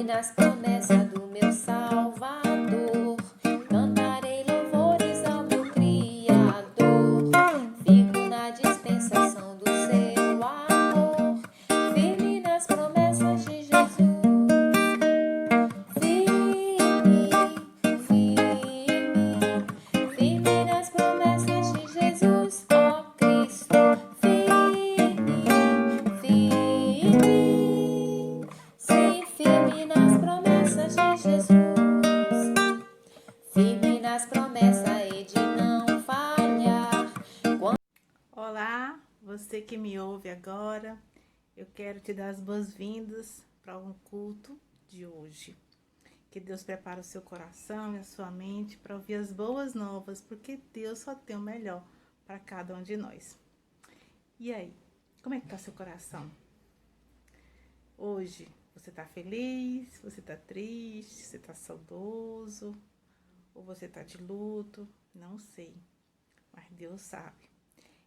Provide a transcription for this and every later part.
nas promessas do meu Salvador. Cantarei louvores ao meu Criador. Fico na dispensação do seu amor, firme nas promessas de Jesus. Firme, firme, firme nas promessas de Jesus, ó Cristo. Firme, firme, sim, firme nas promessas de Jesus. Firme nas promessas e de não falhar. Olá, você que me ouve agora, eu quero te dar as boas-vindas para um culto de hoje. Que Deus prepare o seu coração e a sua mente para ouvir as boas novas, porque Deus só tem o melhor para cada um de nós. E aí, como é que está seu coração? Hoje, você está feliz? Você está triste? Você está saudoso? Ou você está de luto? Não sei, mas Deus sabe.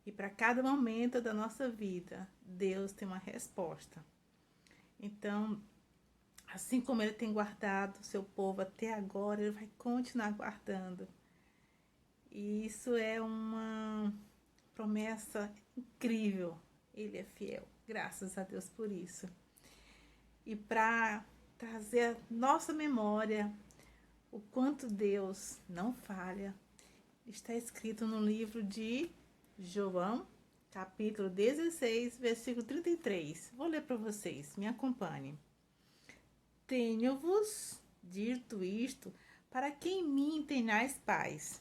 E para cada momento da nossa vida, Deus tem uma resposta. Então, assim como Ele tem guardado o seu povo até agora, Ele vai continuar guardando. E isso é uma promessa incrível. Ele é fiel. Graças a Deus por isso. E para trazer a nossa memória o quanto Deus não falha, está escrito no livro de João, capítulo 16, versículo 33. Vou ler para vocês, me acompanhem. Tenho-vos dito isto, para que em mim tenhais paz.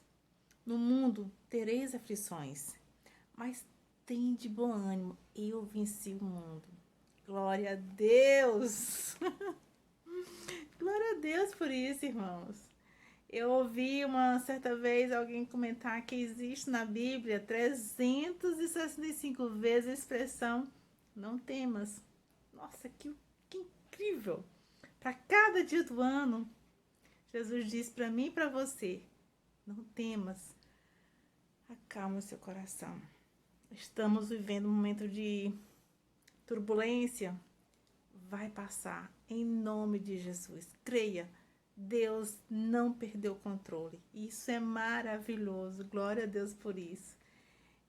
No mundo tereis aflições, mas tende bom ânimo, eu venci o mundo. Glória a Deus! Glória a Deus por isso, irmãos. Eu ouvi uma certa vez alguém comentar que existe na Bíblia 365 vezes a expressão não temas. Nossa, que incrível! Para cada dia do ano, Jesus diz para mim e para você, não temas, acalma o seu coração. Estamos vivendo um momento de turbulência, vai passar em nome de Jesus. Creia, Deus não perdeu o controle. Isso é maravilhoso. Glória a Deus por isso.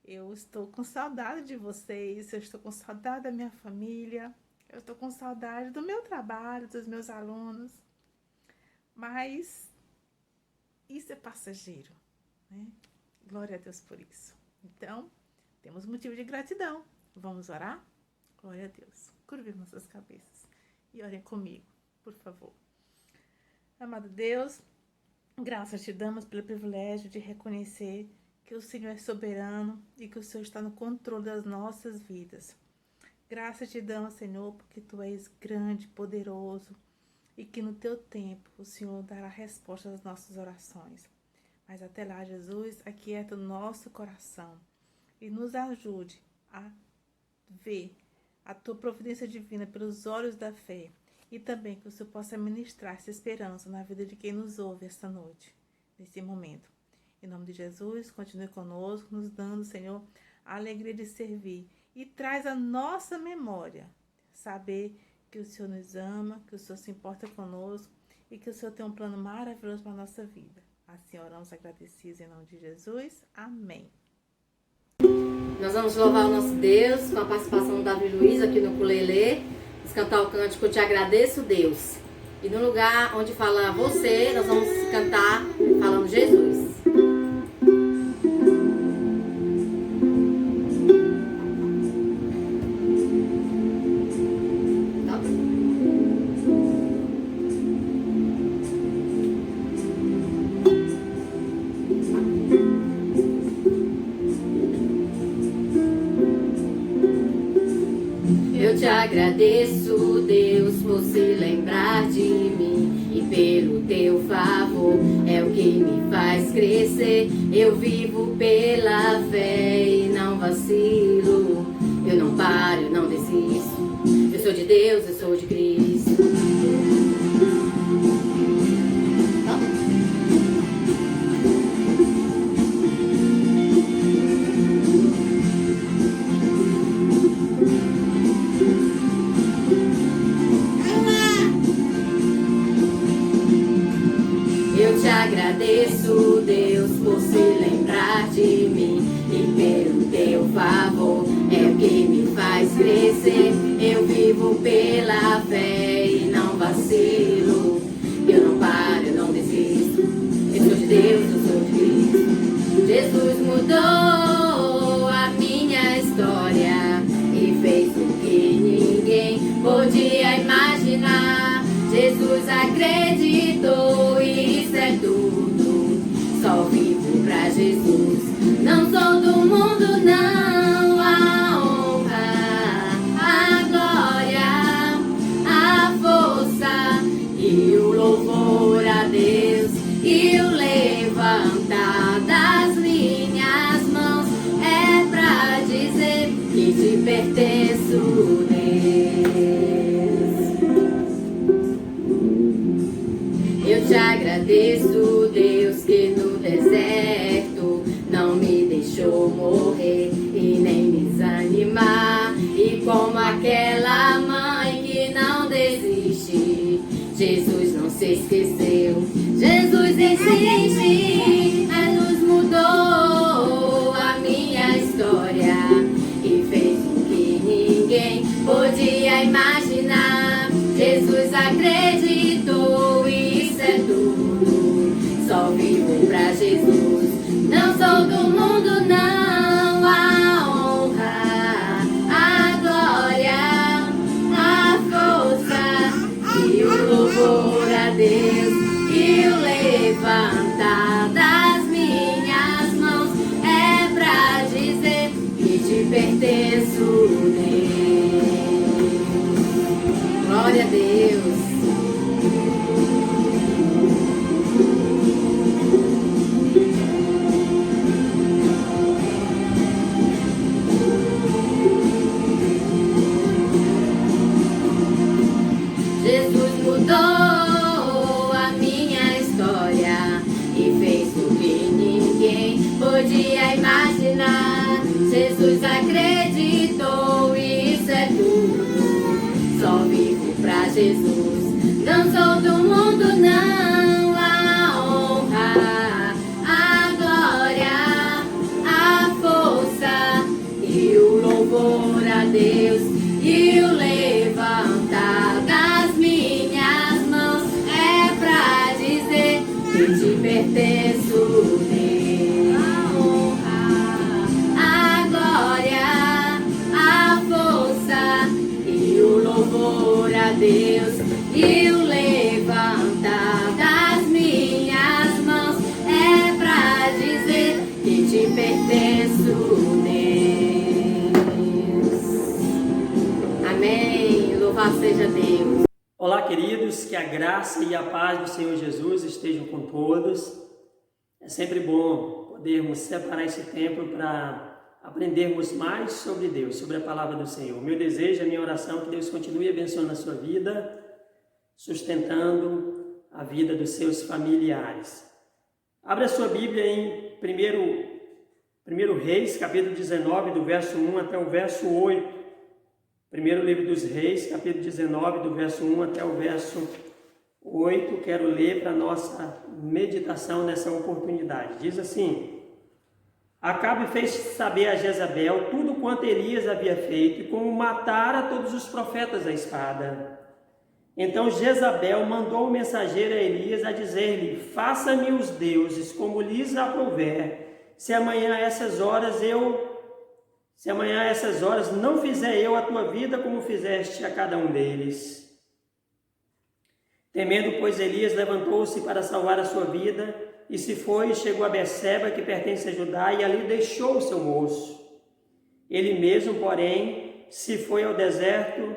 Eu estou com saudade de vocês, eu estou com saudade da minha família, eu estou com saudade do meu trabalho, dos meus alunos. Mas isso é passageiro, né? Glória a Deus por isso. Então, temos motivo de gratidão. Vamos orar? Glória a Deus. Curvem nossas cabeças e orem comigo, por favor. Amado Deus, graças te damos pelo privilégio de reconhecer que o Senhor é soberano e que o Senhor está no controle das nossas vidas. Graças te damos, Senhor, porque tu és grande, poderoso e que no teu tempo o Senhor dará resposta às nossas orações. Mas até lá, Jesus, aquieta o nosso coração e nos ajude a ver a tua providência divina pelos olhos da fé. E também que o Senhor possa ministrar essa esperança na vida de quem nos ouve esta noite, nesse momento. Em nome de Jesus, continue conosco, nos dando, Senhor, a alegria de servir. E traz a nossa memória, saber que o Senhor nos ama, que o Senhor se importa conosco e que o Senhor tem um plano maravilhoso para a nossa vida. Assim oramos agradecidos em nome de Jesus. Amém. Nós vamos louvar o nosso Deus com a participação do Davi Luiz aqui no ukulele. Vamos cantar o cântico Te Agradeço, Deus. E no lugar onde fala você, nós vamos cantar falando Jesus. Eu te agradeço, Deus, por se lembrar de mim e pelo teu favor, é o que me faz crescer. Eu vivo pela fé e não vacilo, eu não paro, eu não desisto. Eu sou de Deus, eu sou de Cristo. agradeço, Deus, por se lembrar de mim e pelo teu favor é o que me faz crescer. Eu vivo pela fé e não vacilo. Eu não paro, eu não desisto. Eu sou de Deus, eu sou de Cristo. Jesus mudou a minha história e fez o que ninguém podia imaginar. Jesus acreditou e isso é tudo. Só vivo pra Jesus. Não sou do mundo, não. A honra, a glória, a força e o louvor a Deus e o levantar das minhas mãos é pra dizer que te pertenço, Deus. Eu te agradeço, Deus, que no deserto não me deixou morrer e nem me desanimar. E como aquela mãe que não desiste, Jesus não se esqueceu. Jesus existe, Jesus mudou a minha história e fez o que ninguém podia imaginar. Jesus acreditou e isso é tudo. Só vivo pra Jesus. Não sou do mundo, não. A honra, a glória, a força e o louvor a Deus e o levantar das minhas mãos é pra dizer que te pertenço, Deus. Glória a Deus. Jesus mudou a minha história e fez o que ninguém podia imaginar. Jesus acreditou e isso é tudo. Só vivo pra Jesus. Não sou do mundo, não. A honra, a glória, a força e o louvor a Deus e o levantar das minhas mãos é pra dizer que te pertenço, Deus. A honra, a glória, a força e o louvor a Deus e o levantar das minhas mãos é pra dizer que te pertenço, Deus. Amém. Louvado seja Deus. Olá, queridos, que a graça e a paz do Senhor Jesus estejam com todos. É sempre bom podermos separar esse tempo para aprendermos mais sobre Deus, sobre a palavra do Senhor. Meu desejo, a minha oração é que Deus continue abençoando a sua vida, sustentando a vida dos seus familiares. Abra a sua Bíblia em 1 Reis, capítulo 19, do verso 1 até o verso 8. Primeiro livro dos Reis, capítulo 19, do verso 1 até o verso 8. Quero ler para a nossa meditação nessa oportunidade. Diz assim: Acabe fez saber a Jezabel tudo quanto Elias havia feito e como matara todos os profetas à espada. Então Jezabel mandou um mensageiro a Elias a dizer-lhe: Faça-me os deuses como lhes aprouver, se amanhã a essas horas não fizer eu a tua vida como fizeste a cada um deles. Temendo, pois, Elias levantou-se para salvar a sua vida, e se foi e chegou a Berseba, que pertence a Judá, e ali deixou o seu moço. Ele mesmo, porém, se foi ao deserto,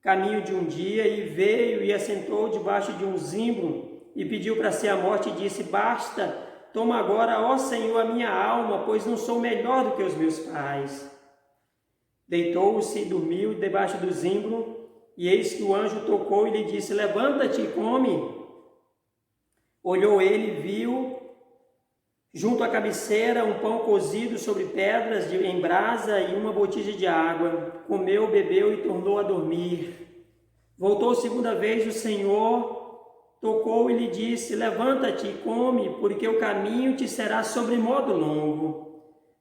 caminho de um dia, e veio e assentou debaixo de um zimbro, e pediu para si a morte, e disse: Basta, toma agora, ó Senhor, a minha alma, pois não sou melhor do que os meus pais. Deitou-se e dormiu debaixo do zimbro, e eis que o anjo tocou e lhe disse: Levanta-te e come. Olhou ele e viu, junto à cabeceira, um pão cozido sobre pedras em brasa e uma botija de água. Comeu, bebeu e tornou a dormir. Voltou segunda vez o Senhor tocou e lhe disse: levanta-te e come, porque o caminho te será sobremodo longo.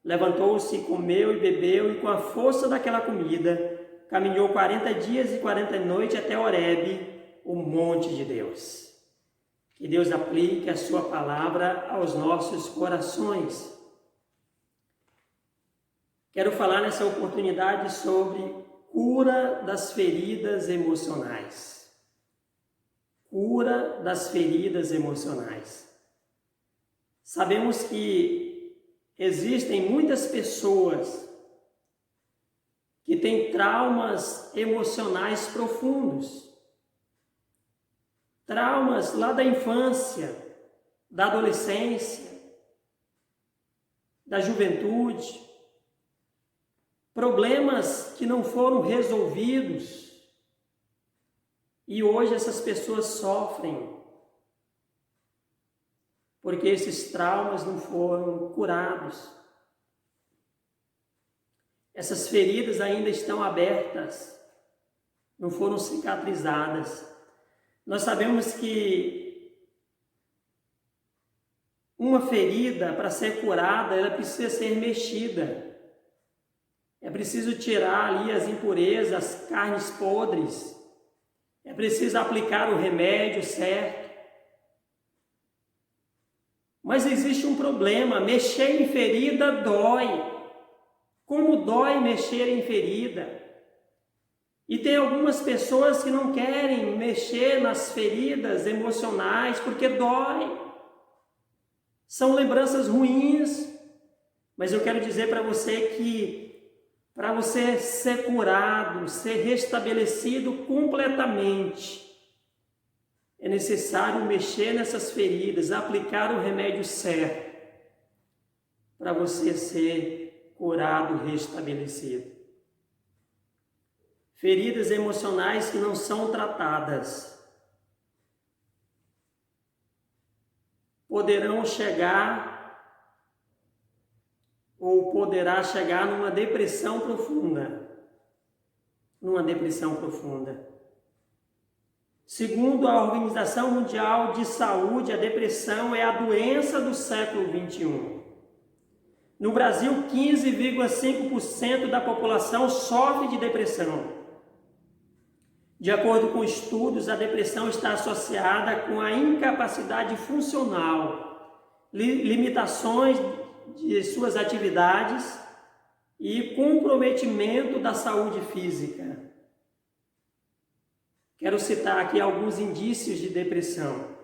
Levantou-se, comeu e bebeu, e com a força daquela comida, caminhou 40 dias e 40 noites até Horebe, o monte de Deus. Que Deus aplique a sua palavra aos nossos corações. Quero falar nessa oportunidade sobre cura das feridas emocionais. Cura das feridas emocionais. Sabemos que existem muitas pessoas que têm traumas emocionais profundos. Traumas lá da infância, da adolescência, da juventude. Problemas que não foram resolvidos. E hoje essas pessoas sofrem porque esses traumas não foram curados. Essas feridas ainda estão abertas, não foram cicatrizadas. Nós sabemos que uma ferida, para ser curada, ela precisa ser mexida. É preciso tirar ali as impurezas, as carnes podres. É preciso aplicar o remédio certo. Mas existe um problema: mexer em ferida dói. Como dói mexer em ferida? E tem algumas pessoas que não querem mexer nas feridas emocionais porque dói. São lembranças ruins. Mas eu quero dizer para você que para você ser curado, ser restabelecido completamente, é necessário mexer nessas feridas, aplicar o remédio certo, para você ser curado, restabelecido. Feridas emocionais que não são tratadas poderá chegar numa depressão profunda. Segundo a Organização Mundial de Saúde, a depressão é a doença do século XXI. No Brasil, 15,5% da população sofre de depressão. De acordo com estudos, a depressão está associada com a incapacidade funcional, limitações de suas atividades e comprometimento da saúde física. Quero citar aqui alguns indícios de depressão: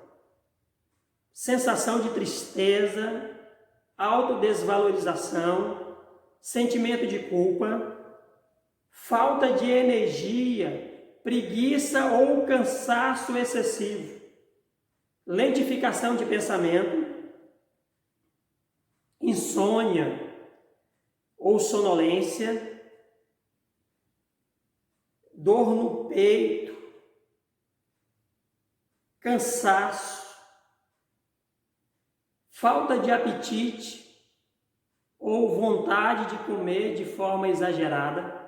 sensação de tristeza, autodesvalorização, sentimento de culpa, falta de energia, preguiça ou cansaço excessivo, lentificação de pensamento, insônia ou sonolência, dor no peito, cansaço, falta de apetite ou vontade de comer de forma exagerada.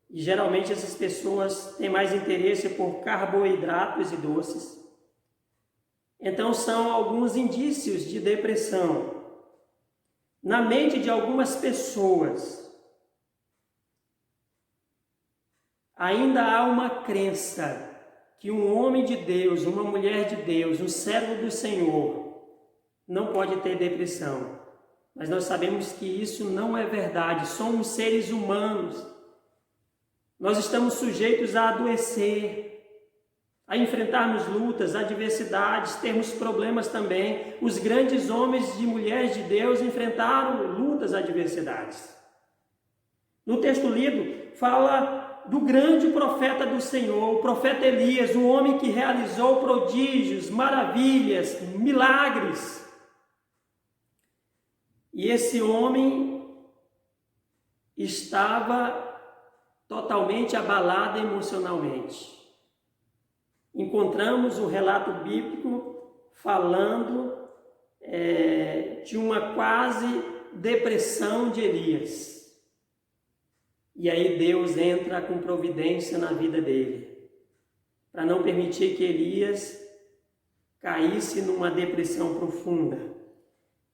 E geralmente essas pessoas têm mais interesse por carboidratos e doces. Então são alguns indícios de depressão. Na mente de algumas pessoas, ainda há uma crença que um homem de Deus, uma mulher de Deus, um servo do Senhor, não pode ter depressão. Mas nós sabemos que isso não é verdade. Somos seres humanos. Nós estamos sujeitos a adoecer, a enfrentarmos lutas, adversidades, termos problemas também. Os grandes homens e mulheres de Deus enfrentaram lutas, adversidades. No texto lido, fala do grande profeta do Senhor, o profeta Elias, um homem que realizou prodígios, maravilhas, milagres. E esse homem estava totalmente abalado emocionalmente. Encontramos o relato bíblico falando de uma quase depressão de Elias. E aí Deus entra com providência na vida dele, para não permitir que Elias caísse numa depressão profunda.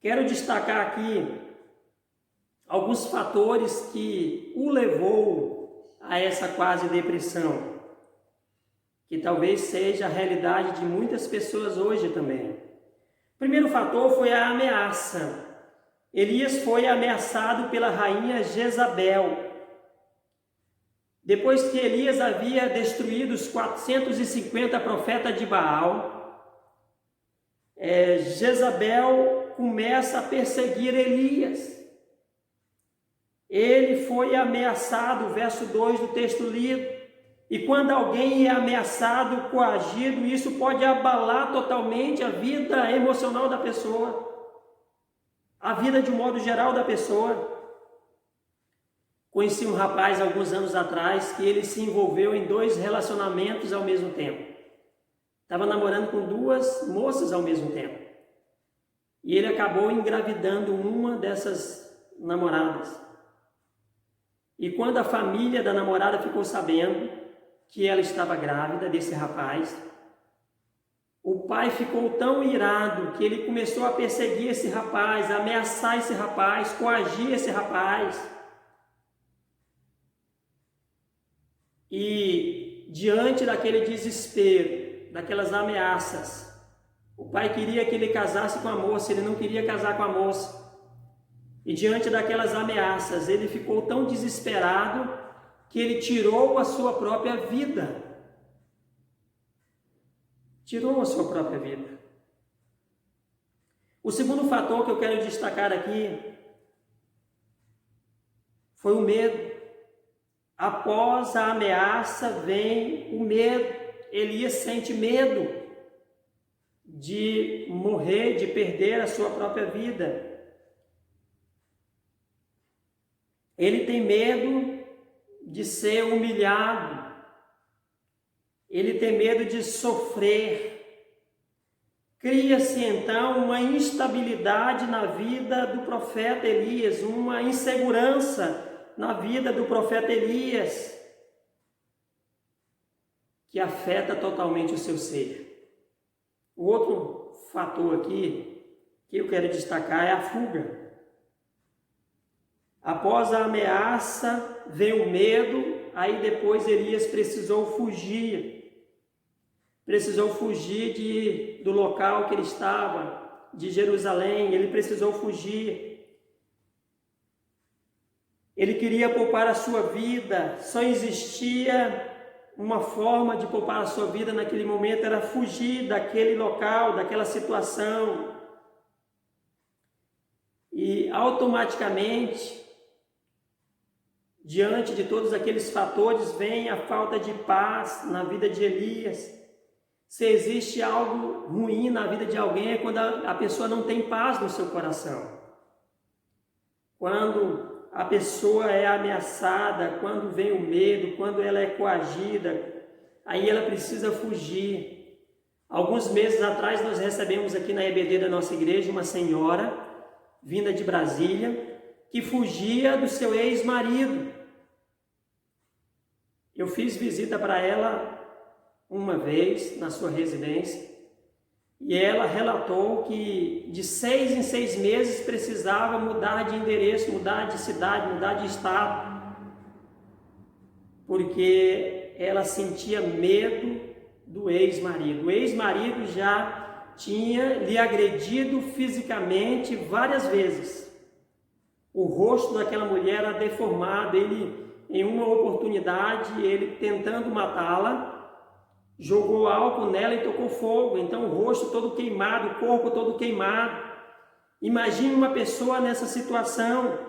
Quero destacar aqui alguns fatores que o levou a essa quase depressão, que talvez seja a realidade de muitas pessoas hoje também. O primeiro fator foi a ameaça. Elias foi ameaçado pela rainha Jezabel. Depois que Elias havia destruído os 450 profetas de Baal, Jezabel começa a perseguir Elias. Ele foi ameaçado, verso 2 do texto lido. E quando alguém é ameaçado, coagido, isso pode abalar totalmente a vida emocional da pessoa, a vida de um modo geral da pessoa. Conheci um rapaz alguns anos atrás que ele se envolveu em 2 relacionamentos ao mesmo tempo. Estava namorando com 2 moças ao mesmo tempo. E ele acabou engravidando uma dessas namoradas. E quando a família da namorada ficou sabendo que ela estava grávida desse rapaz, o pai ficou tão irado que ele começou a perseguir esse rapaz, a ameaçar esse rapaz, coagir esse rapaz. E diante daquele desespero, daquelas ameaças, o pai queria que ele casasse com a moça, ele não queria casar com a moça. E diante daquelas ameaças, ele ficou tão desesperado que ele tirou a sua própria vida. Tirou a sua própria vida. O segundo fator que eu quero destacar aqui foi o medo. Após a ameaça vem o medo. Elias sente medo de morrer, de perder a sua própria vida. Ele tem medo de ser humilhado. Ele tem medo de sofrer. Cria-se então uma instabilidade na vida do profeta Elias, uma insegurança na vida do profeta Elias, que afeta totalmente o seu ser. O outro fator aqui que eu quero destacar é a fuga. Após a ameaça veio o medo, aí depois Elias precisou fugir. Precisou fugir do local que ele estava, de Jerusalém, ele precisou fugir. Ele queria poupar a sua vida, só existia uma forma de poupar a sua vida naquele momento, era fugir daquele local, daquela situação. E automaticamente, diante de todos aqueles fatores, vem a falta de paz na vida de Elias. Se existe algo ruim na vida de alguém, é quando a pessoa não tem paz no seu coração. Quando a pessoa é ameaçada, quando vem o medo, quando ela é coagida, aí ela precisa fugir. Alguns meses atrás nós recebemos aqui na EBD da nossa igreja uma senhora, vinda de Brasília, que fugia do seu ex-marido. Eu fiz visita para ela uma vez na sua residência e ela relatou que de 6 em 6 meses precisava mudar de endereço, mudar de cidade, mudar de estado, porque ela sentia medo do ex-marido. O ex-marido já tinha lhe agredido fisicamente várias vezes. O rosto daquela mulher era deformado. Ele, em uma oportunidade, ele tentando matá-la, jogou álcool nela e tocou fogo. Então o rosto todo queimado, o corpo todo queimado. Imagine uma pessoa nessa situação,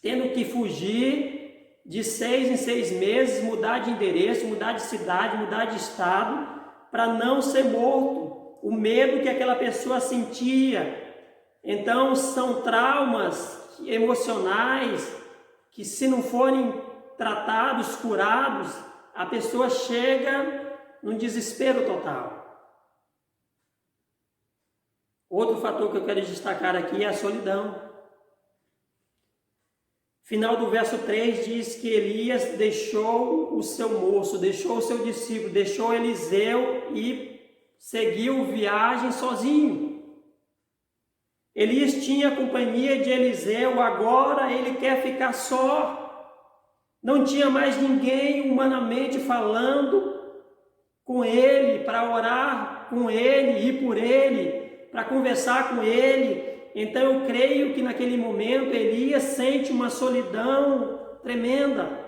tendo que fugir de 6 em 6 meses, mudar de endereço, mudar de cidade, mudar de estado, para não ser morto. O medo que aquela pessoa sentia. Então são traumas emocionais que, se não forem tratados, curados, a pessoa chega num desespero total. Outro fator que eu quero destacar aqui é a solidão. Final do verso 3 diz que Elias deixou o seu moço, deixou o seu discípulo, deixou Eliseu e seguiu viagem sozinho. Elias tinha a companhia de Eliseu, agora ele quer ficar só. Não tinha mais ninguém humanamente falando com ele, para orar com ele, ir por ele, para conversar com ele. Então eu creio que naquele momento Elias sente uma solidão tremenda.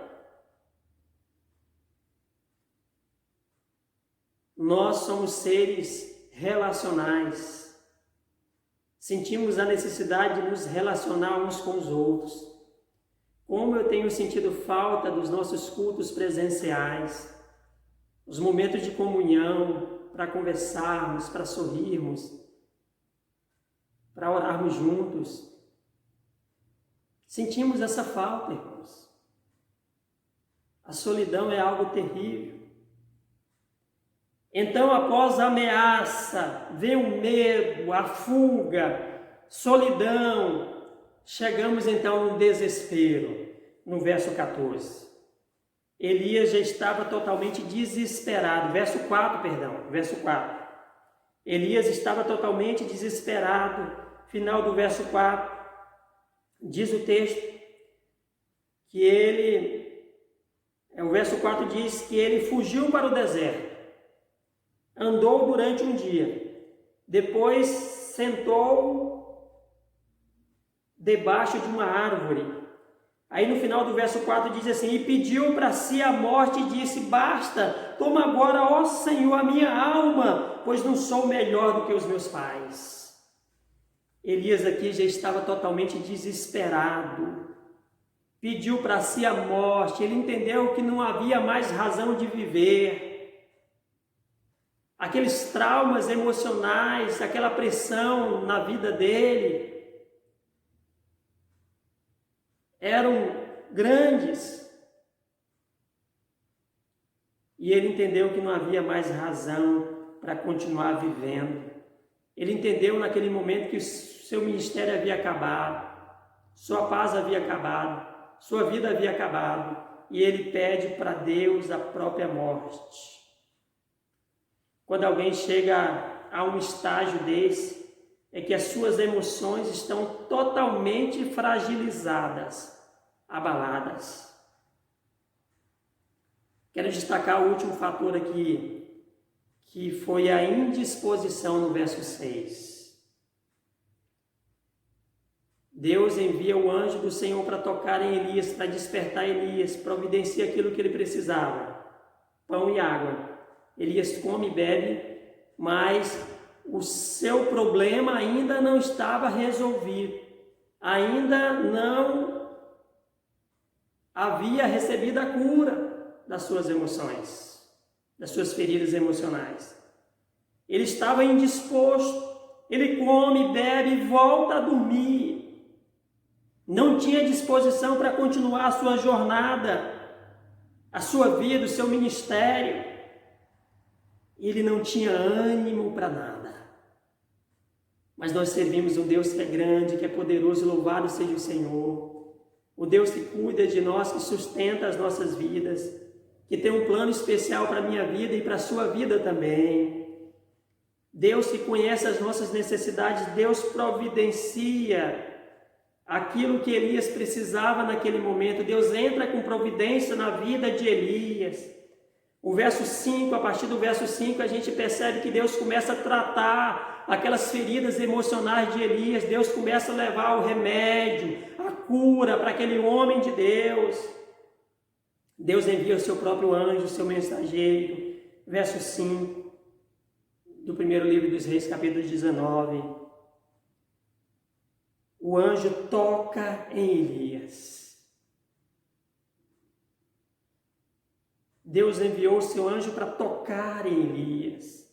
Nós somos seres relacionais. Sentimos a necessidade de nos relacionar uns com os outros. Como eu tenho sentido falta dos nossos cultos presenciais, os momentos de comunhão, para conversarmos, para sorrirmos, para orarmos juntos. Sentimos essa falta, irmãos. A solidão é algo terrível. Então, após a ameaça, vem o medo, a fuga, solidão. Chegamos então no desespero, no verso 14. Elias já estava totalmente desesperado. Verso 4. Elias estava totalmente desesperado. Final do verso 4. Diz o texto que o verso 4 diz que ele fugiu para o deserto. Andou durante um dia. Depois sentou debaixo de uma árvore. Aí no final do verso 4 diz assim: e pediu para si a morte e disse: basta, toma agora, ó Senhor, a minha alma, pois não sou melhor do que os meus pais. Elias aqui já estava totalmente desesperado. Pediu para si a morte. Ele entendeu que não havia mais razão de viver. Aqueles traumas emocionais, aquela pressão na vida dele eram grandes. E ele entendeu que não havia mais razão para continuar vivendo. Ele entendeu naquele momento que o seu ministério havia acabado, sua paz havia acabado, sua vida havia acabado. E ele pede para Deus a própria morte. Quando alguém chega a um estágio desse, é que as suas emoções estão totalmente fragilizadas, abaladas. Quero destacar o último fator aqui, que foi a indisposição no verso 6. Deus envia o anjo do Senhor para tocar em Elias, para despertar Elias, providencia aquilo que ele precisava, pão e água. Elias come e bebe, mas o seu problema ainda não estava resolvido, ainda não havia recebido a cura das suas emoções, das suas feridas emocionais. Ele estava indisposto, ele come, bebe e volta a dormir. Não tinha disposição para continuar a sua jornada, a sua vida, o seu ministério. Ele não tinha ânimo para nada. Mas nós servimos um Deus que é grande, que é poderoso, louvado seja o Senhor. O Deus que cuida de nós, que sustenta as nossas vidas, que tem um plano especial para a minha vida e para a sua vida também. Deus que conhece as nossas necessidades, Deus providencia aquilo que Elias precisava naquele momento. Deus entra com providência na vida de Elias. O verso 5, a partir do verso 5, a gente percebe que Deus começa a tratar aquelas feridas emocionais de Elias. Deus começa a levar o remédio, a cura para aquele homem de Deus. Deus envia o seu próprio anjo, o seu mensageiro. Verso 5, do primeiro livro dos Reis, capítulo 19. O anjo toca em Elias. Deus enviou o seu anjo para tocar em Elias.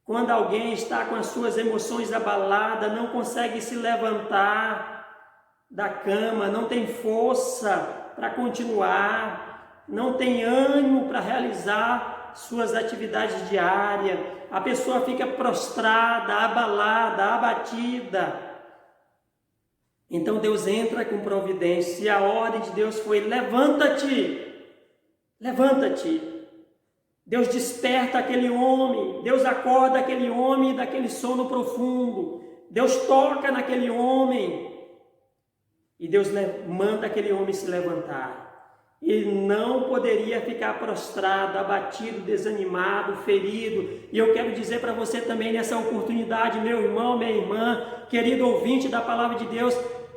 Quando alguém está com as suas emoções abaladas, não consegue se levantar da cama, não tem força para continuar, não tem ânimo para realizar suas atividades diárias, a pessoa fica prostrada, abalada, abatida. Então Deus entra com providência e a ordem de Deus foi: levanta-te. Levanta-te. Deus desperta aquele homem, Deus acorda aquele homem daquele sono profundo, Deus toca naquele homem e Deus manda aquele homem se levantar. Ele não poderia ficar prostrado, abatido, desanimado, ferido. E eu quero dizer para você também nessa oportunidade, meu irmão, minha irmã, querido ouvinte da palavra de Deus,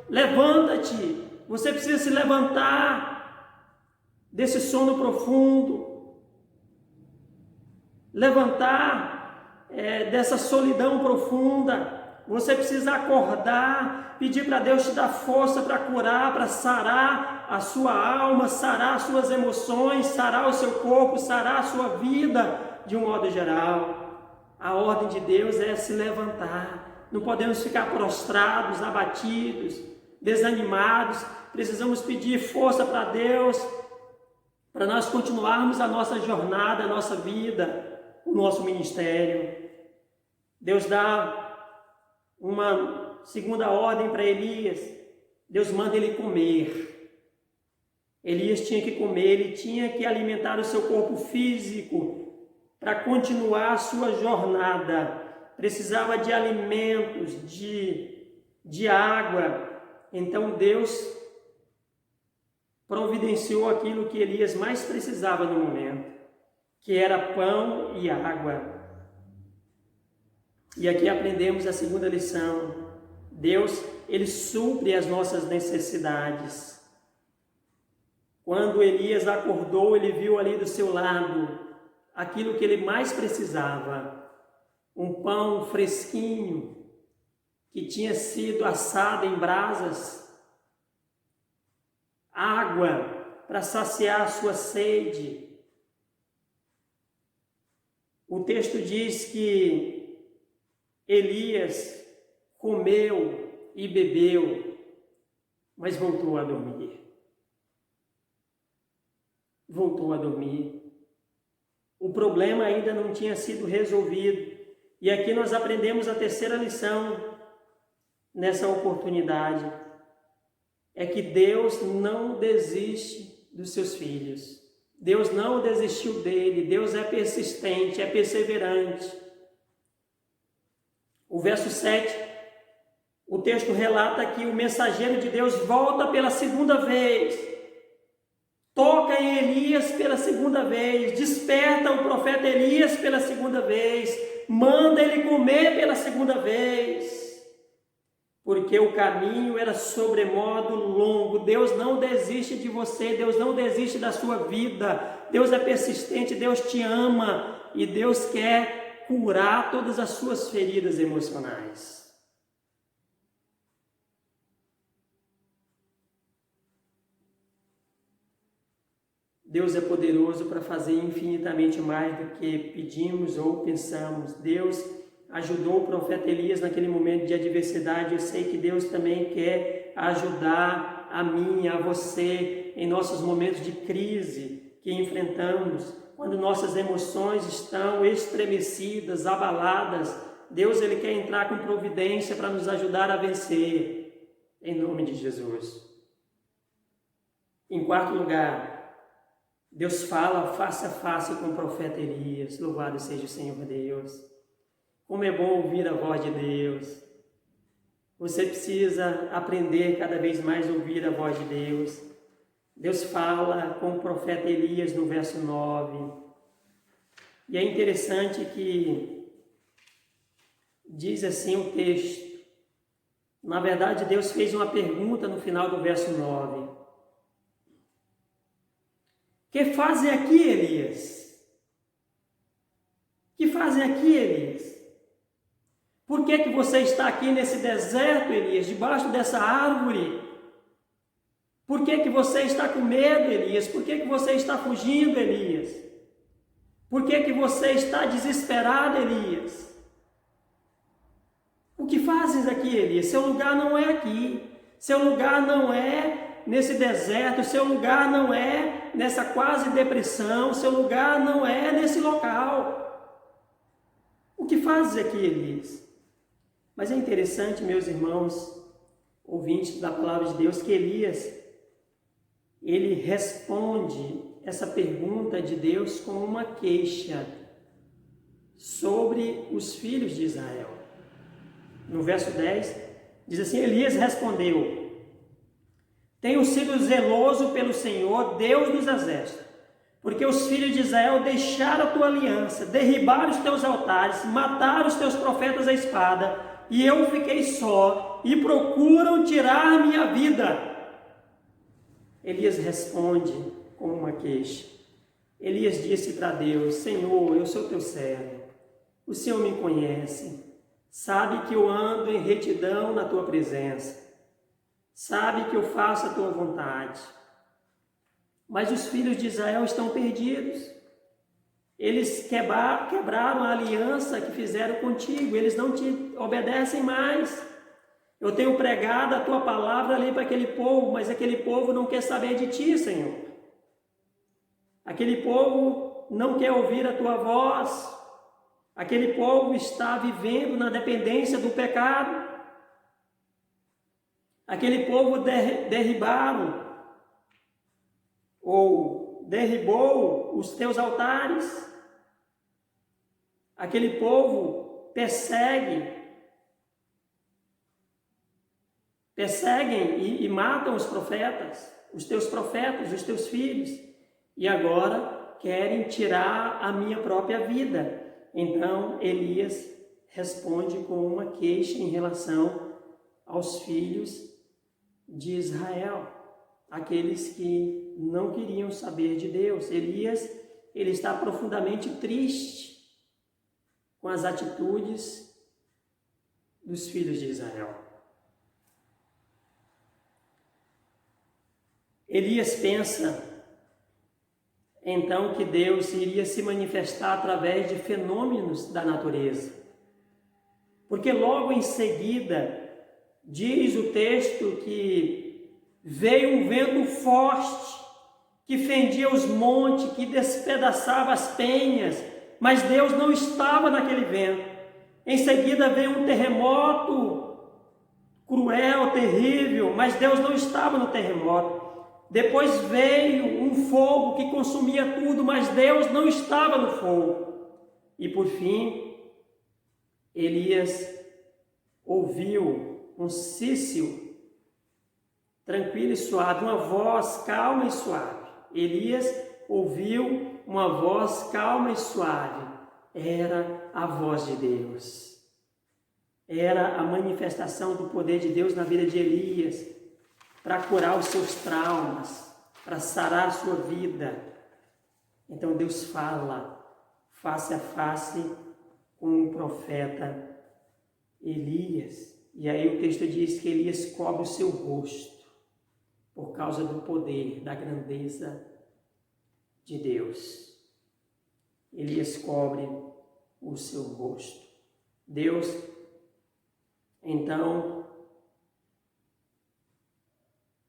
levanta-te. Você precisa se levantar desse sono profundo, levantar dessa solidão profunda. Você precisa acordar, pedir para Deus te dar força para curar, para sarar a sua alma, sarar as suas emoções, sarar o seu corpo, sarar a sua vida de um modo geral. A ordem de Deus é se levantar. Não podemos ficar prostrados, abatidos, desanimados. Precisamos pedir força para Deus, para nós continuarmos a nossa jornada, a nossa vida, o nosso ministério. Deus dá uma segunda ordem para Elias. Deus manda ele comer. Elias tinha que comer, ele tinha que alimentar o seu corpo físico para continuar a sua jornada. Precisava de alimentos, de água. Então Deus providenciou aquilo que Elias mais precisava no momento, que era pão e água. E aqui aprendemos a segunda lição. Deus, Ele supre as nossas necessidades. Quando Elias acordou, ele viu ali do seu lado aquilo que ele mais precisava. Um pão fresquinho, que tinha sido assado em brasas. Água para saciar a sua sede. O texto diz que Elias comeu e bebeu, mas voltou a dormir. Voltou a dormir. O problema ainda não tinha sido resolvido. E aqui nós aprendemos a terceira lição nessa oportunidade. É que Deus não desiste dos seus filhos. Deus não desistiu dele. Deus é persistente, é perseverante. O verso 7, o texto relata que o mensageiro de Deus volta pela segunda vez, toca em Elias pela segunda vez, desperta o profeta Elias pela segunda vez, manda ele comer pela segunda vez, porque o caminho era sobremodo longo. Deus não desiste de você, Deus não desiste da sua vida, Deus é persistente, Deus te ama e Deus quer curar todas as suas feridas emocionais. Deus é poderoso para fazer infinitamente mais do que pedimos ou pensamos. Deus ajudou o profeta Elias naquele momento de adversidade. Eu sei que Deus também quer ajudar a mim, a você, em nossos momentos de crise que enfrentamos. Quando nossas emoções estão estremecidas, abaladas, Deus ele quer entrar com providência para nos ajudar a vencer, em nome de Jesus. Em quarto lugar, Deus fala face a face com o profeta Elias. Louvado seja o Senhor Deus. Como é bom ouvir a voz de Deus. Você precisa aprender cada vez mais a ouvir a voz de Deus. Deus fala com o profeta Elias no verso 9. E é interessante que diz assim o texto. Na verdade, Deus fez uma pergunta no final do verso 9. Que fazem aqui, Elias? Que fazem aqui, Elias? Por que você está aqui nesse deserto, Elias, debaixo dessa árvore? Por que você está com medo, Elias? Por que você está fugindo, Elias? Por que você está desesperado, Elias? O que fazes aqui, Elias? Seu lugar não é aqui. Seu lugar não é nesse deserto. Seu lugar não é nessa quase depressão. Seu lugar não é nesse local. O que fazes aqui, Elias? Mas é interessante, meus irmãos, ouvintes da palavra de Deus, que Elias, ele responde essa pergunta de Deus com uma queixa sobre os filhos de Israel. No verso 10, diz assim: Elias respondeu: tenho sido zeloso pelo Senhor, Deus dos exércitos, porque os filhos de Israel deixaram a tua aliança, derribaram os teus altares, mataram os teus profetas à espada, e eu fiquei só, e procuram tirar minha vida. Elias responde com uma queixa. Elias disse para Deus: Senhor, eu sou teu servo, o Senhor me conhece, sabe que eu ando em retidão na tua presença, sabe que eu faço a tua vontade. Mas os filhos de Israel estão perdidos. Eles quebraram a aliança que fizeram contigo, eles não te obedecem mais. Eu tenho pregado a tua palavra ali para aquele povo, mas aquele povo não quer saber de ti, Senhor. Aquele povo não quer ouvir a tua voz. Aquele povo está vivendo na dependência do pecado. Aquele povo derribou os teus altares. Aquele povo perseguem e matam os profetas, os teus filhos, e agora querem tirar a minha própria vida. Então Elias responde com uma queixa em relação aos filhos de Israel, aqueles que não queriam saber de Deus. Elias, ele está profundamente triste com as atitudes dos filhos de Israel. Elias pensa então que Deus iria se manifestar através de fenômenos da natureza, porque logo em seguida diz o texto que veio um vento forte que fendia os montes, que despedaçava as penhas, mas Deus não estava naquele vento. Em seguida veio um terremoto cruel, terrível, mas Deus não estava no terremoto. Depois veio um fogo que consumia tudo, mas Deus não estava no fogo. E por fim, Elias ouviu um sício tranquilo e suave, uma voz calma e suave. Elias ouviu uma voz calma e suave. Era a voz de Deus. Era a manifestação do poder de Deus na vida de Elias, para curar os seus traumas, para sarar a sua vida. Então Deus fala face a face com o profeta Elias. E aí o texto diz que Elias cobre o seu rosto por causa do poder, da grandeza de Deus. Elias cobre o seu rosto. Deus, então,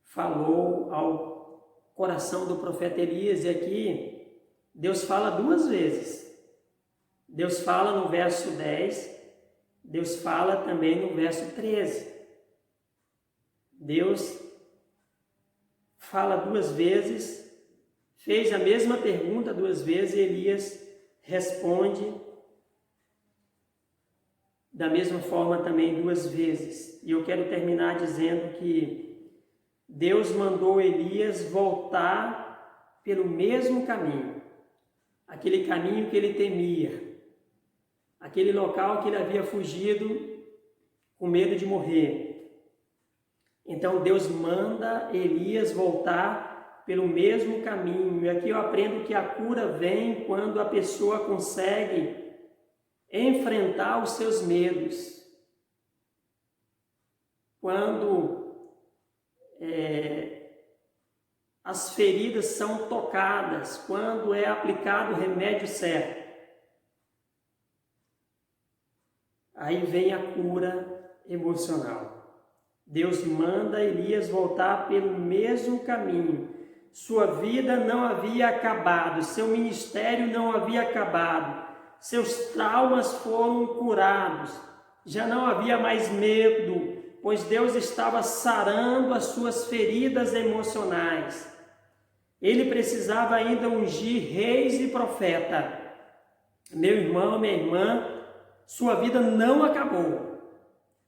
falou ao coração do profeta Elias, e aqui Deus fala duas vezes. Deus fala no verso 10, Deus fala também no verso 13. Deus fala duas vezes, fez a mesma pergunta duas vezes, e Elias responde da mesma forma também duas vezes. E eu quero terminar dizendo que Deus mandou Elias voltar pelo mesmo caminho, aquele caminho que ele temia, aquele local que ele havia fugido com medo de morrer. Então Deus manda Elias voltar pelo mesmo caminho. E aqui eu aprendo que a cura vem quando a pessoa consegue enfrentar os seus medos. Quando as feridas são tocadas, quando é aplicado o remédio certo, aí vem a cura emocional. Deus manda Elias voltar pelo mesmo caminho. Sua vida não havia acabado, seu ministério não havia acabado, seus traumas foram curados, já não havia mais medo, pois Deus estava sarando as suas feridas emocionais. Ele precisava ainda ungir reis e profeta. Meu irmão, minha irmã, sua vida não acabou.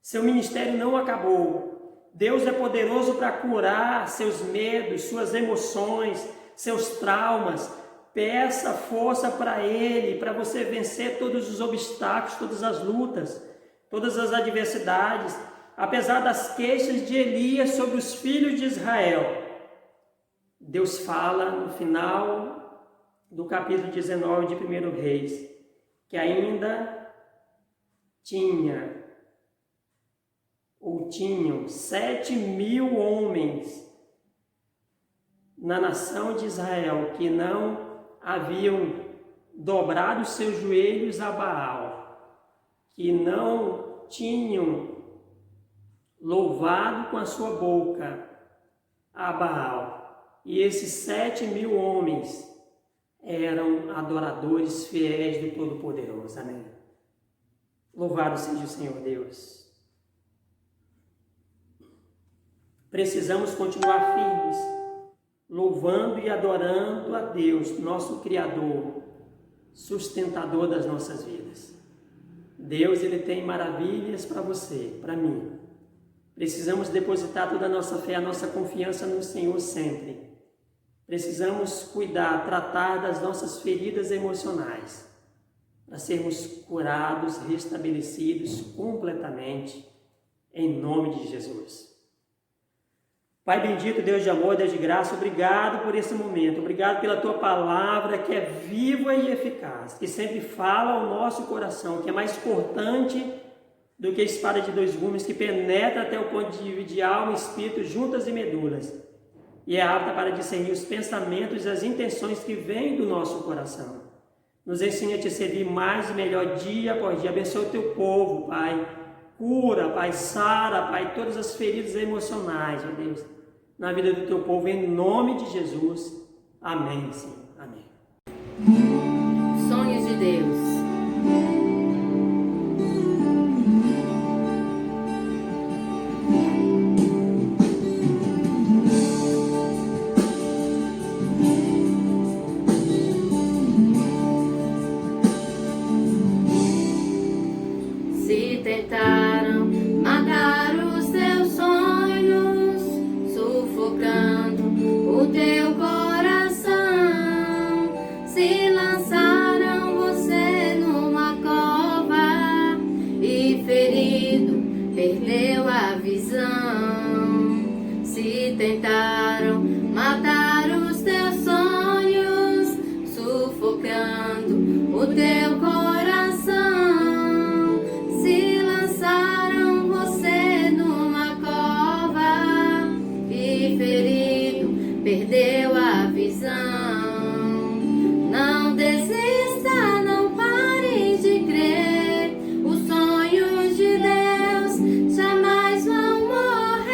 Seu ministério não acabou. Deus é poderoso para curar seus medos, suas emoções, seus traumas. Peça força para Ele, para você vencer todos os obstáculos, todas as lutas, todas as adversidades. Apesar das queixas de Elias sobre os filhos de Israel, Deus fala no final do capítulo 19 de 1 Reis, que ainda tinham 7.000 homens na nação de Israel que não haviam dobrado seus joelhos a Baal, que não tinham louvado com a sua boca a Baal. E esses 7.000 homens eram adoradores fiéis do Todo-Poderoso. Amém. Louvado seja o Senhor Deus. Precisamos continuar firmes, louvando e adorando a Deus, nosso Criador, sustentador das nossas vidas. Deus, Ele tem maravilhas para você, para mim. Precisamos depositar toda a nossa fé, a nossa confiança no Senhor sempre. Precisamos cuidar, tratar das nossas feridas emocionais, para sermos curados, restabelecidos completamente, em nome de Jesus. Pai bendito, Deus de amor, Deus de graça, obrigado por esse momento, obrigado pela Tua palavra que é viva e eficaz, que sempre fala ao nosso coração, que é mais cortante do que a espada de 2 gumes, que penetra até o ponto de dividir alma e espírito, juntas e medulas, e é apta para discernir os pensamentos e as intenções que vêm do nosso coração. Nos ensine a Te servir mais e melhor dia após dia. Abençoa o Teu povo, Pai. Cura, Pai, sara, Pai, todas as feridas emocionais, ó Deus, na vida do Teu povo, em nome de Jesus. Amém, Senhor. Amém. Sonhos de Deus. Se tentaram matar os teus sonhos, sufocando o teu coração, se lançaram você numa cova e ferido perdeu a visão. Se tentaram matar os teus sonhos, sufocando o teu coração, se lançaram você numa cova e ferido perdeu a visão. Não desista, não pare de crer, os sonhos de Deus jamais vão morrer.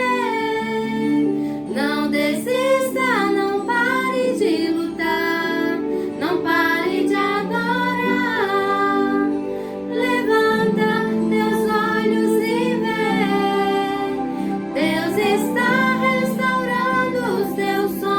Não desista, não pare de lutar, não pare de adorar. Levanta teus olhos e vê, Deus está restaurando os teus sonhos.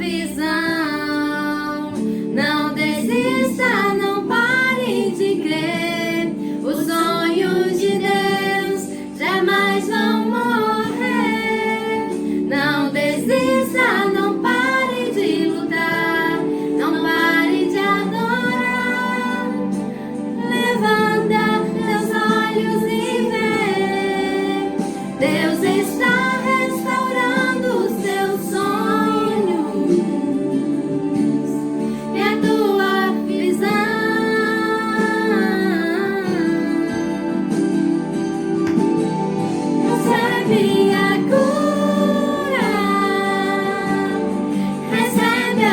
visão. Não desista, não pare de crer. Os sonhos de Deus jamais vão morrer. Não desista, não pare de lutar. Não pare de adorar. Levanta teus olhos e vê. Deus está restaurando os teus sonhos e a tua visão. Recebe a cura, recebe a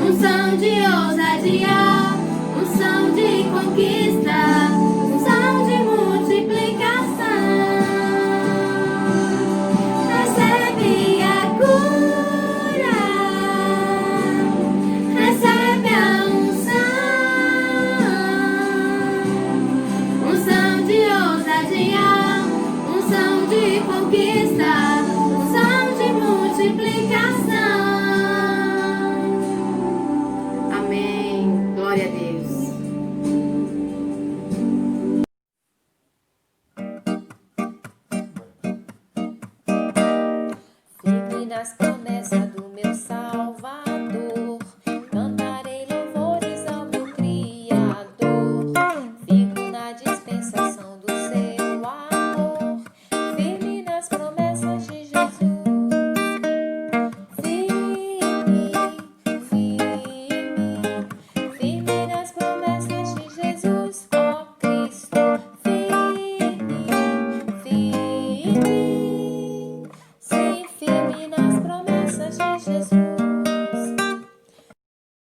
unção de ousadia, unção de conquista, unção de multiplicação. Recebe a cura, recebe a unção de ousadia, unção de conquista, unção de multiplicação. Amém. Glória a Deus. Firme nas promessas do meu Salvador, cantarei louvores ao meu Criador. Fico na dispensação do seu amor, firme nas promessas de Jesus. Firme, firme, firme nas promessas de Jesus, ó Cristo. Firme, firme, sim, firme nas promessas de Jesus.